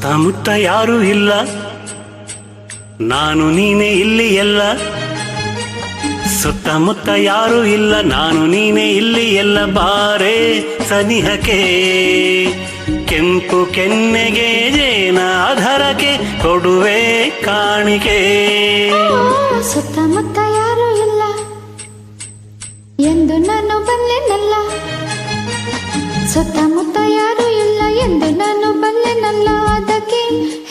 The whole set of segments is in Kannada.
ಸುತ್ತಮುತ್ತ ಯಾರೂ ಇಲ್ಲ, ನಾನು ನೀನೇ ಇಲ್ಲಿ ಎಲ್ಲ. ಸುತ್ತಮುತ್ತ ಯಾರೂ ಇಲ್ಲ, ನಾನು ನೀನೇ ಇಲ್ಲಿ ಎಲ್ಲ. ಬಾರೆ ಸನಿಹಕ್ಕೆ ಕೆಂಪು ಕೆನ್ನೆಗೆ ಜೇನ ಆಧಾರಕ್ಕೆ ಕೊಡುವೆ ಕಾಣಿಕೆ. ಸುತ್ತಮುತ್ತ ಯಾರೂ ಇಲ್ಲ ಎಂದು ನಾನು ಬಲ್ಲೆನಲ್ಲ. ಸುತ್ತಮುತ್ತ ಯಾರೂ ಇಲ್ಲ ಎಂದು ನಾನು ಬಲ್ಲೆನಲ್ಲ. ಅದಕ್ಕೆ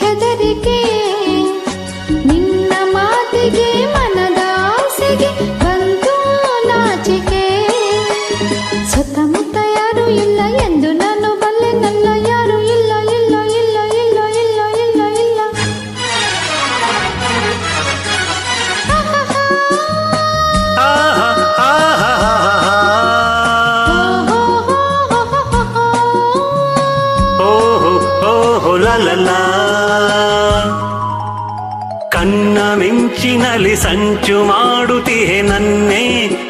ಹೆದರಿಕೆ ನಿನ್ನ ಮಾತಿಗೆ, ಮನದ ಆಸೆಗೆ ಬಂತು ನಾಚಿಕೆ. ಸುತ್ತಮುತ್ತ ಯಾರೂ ಇಲ್ಲ ಎಂದು ನಾನು ಬಲ್ಲೆನಲ್ಲ. ಯಾರೂ ಇಲ್ಲ ಇಲ್ಲ ಇಲ್ಲ ಇಲ್ಲ ಇಲ್ಲ ಇಲ್ಲ ಇಲ್ಲ. ಕಣ್ಣ ಮಿಂಚಿನಲ್ಲಿ ಸಂಚು ಮಾಡುತ್ತಿಹೆ ನನ್ನೇ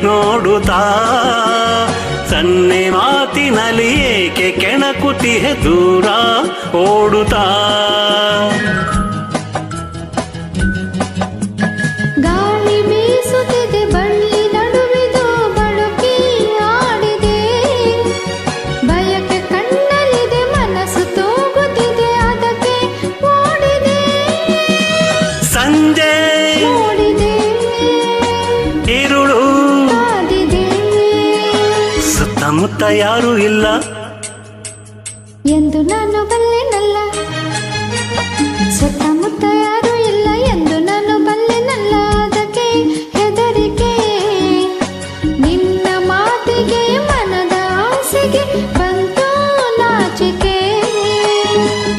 ನೋಡುತ್ತಾ. ಸನ್ನೆ ಮಾತಿನಲ್ಲಿ ಏಕೆ ಕೆಣಕುತ್ತಿಹೆ ದೂರ ಓಡುತ್ತಾ. ಗಾಳಿ ಬೀಸುತ್ತಿದೆ ಬಳ್ಳಿ ನಡುವಿದು ಬಳುಕಿ ಆಡಿದೆ. ಬಯಕೆ ಕಣ್ಣಲ್ಲಿದೆ ಮನಸ್ಸು ತೂಗುತ್ತಿದೆ, ಅದಕ್ಕೆ ಓಡಿದೆ. ಸಂಜೆ ಓಡಿದೆ ഇരുಳು ಕಾದಿದೆ. ಸುತ್ತಮುತ್ತ ಯಾರೂ ಇಲ್ಲ ಎಂದು ನಾನು ಬಲ್ಲೆನಲ್ಲ. ಸುತ್ತಮುತ್ತ ಯಾರೂ ಇಲ್ಲ ಎಂದು ನಾನು ಬಲ್ಲೆನಲ್ಲ. ಅದಕ್ಕೆ ಹೆದರಿಕೆ ನಿನ್ನ ಮಾತಿಗೆ, ಮನದ ಆಸೆಗೆ ಬಂತು ನಾಚಿಕೆ.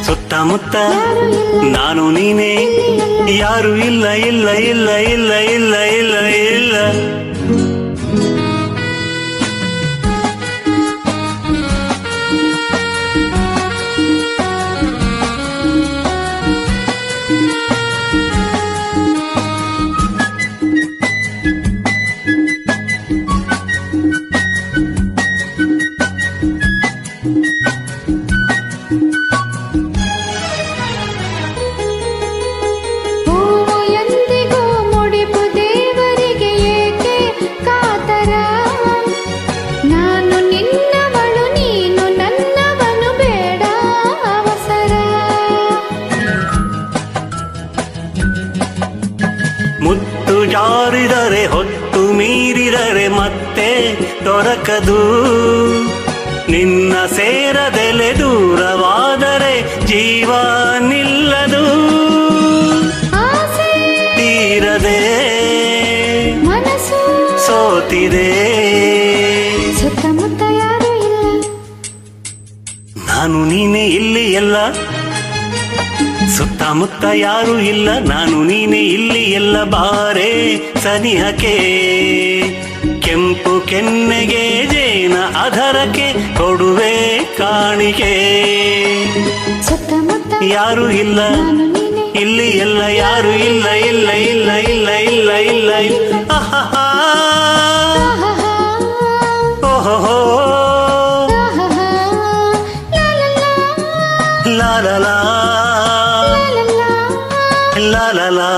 ಸುತ್ತಮುತ್ತ ಯಾರೂ ಇಲ್ಲ ನಾನು ನೀನೇ, ಯಾರು ಇಲ್ಲ ಇಲ್ಲ ಇಲ್ಲ ಇಲ್ಲ ಇಲ್ಲ ಇಲ್ಲ ಇಲ್ಲ. ಹೂವು ಎಂದಿಗೂ ಮುಡಿಪು, ದೇವರಿಗೆ ಏಕೆ ಕಾತರ. ನಾನು ನಿನ್ನವಳು, ನೀನು ನನ್ನವನು, ಬೇಡ ಅವಸರ. ಮುತ್ತು ಜಾರಿದರೆ ಹೊತ್ತು ಮೀರಿದರೆ ಮತ್ತೆ ದೊರಕದು. ನಿನ್ನ ಸೇರದೆಲೆ ದೂರವಾದರೆ ಜೀವ ನಿಲ್ಲದು. ಆಸೆ ತೀರದೆ ಮನಸ್ಸು ಸೋತಿದೆ. ಸುತ್ತಮುತ್ತ ಯಾರೂ ಇಲ್ಲ, ನಾನು ನೀನೇ ಇಲ್ಲಿ ಎಲ್ಲ. ಸುತ್ತಮುತ್ತ ಯಾರೂ ಇಲ್ಲ, ನಾನು ನೀನೇ ಇಲ್ಲಿ ಎಲ್ಲ. ಬಾರೆ ಸನಿಹಕ್ಕೆ ಕೆಂಪು ಕೆನ್ನೆಗೆ ಜೇನ ಆಧಾರಕ್ಕೆ ಕೊಡುವೆ ಕಾಣಿಕೆ. ಸುತ್ತಮುತ್ತ ಯಾರೂ ಇಲ್ಲ ನಾನು ನೀನೆ ಇಲ್ಲಿ ಎಲ್ಲ, ಯಾರು ಇಲ್ಲ ಇಲ್ಲ ಇಲ್ಲ ಇಲ್ಲ ಇಲ್ಲ ಇಲ್ಲ ಇಲ್ಲ. ಆಹಾಹಾ. ಆಹಾಹಾ. ಓಹೋ ಆಹಾಹಾ. ಲಾ ಲಾ ಲಾ. ಲಾ ಲಾ ಲಾ ಲಾ ಲಾ ಲಾ. ಲಾ ಲಾ ಲಾ.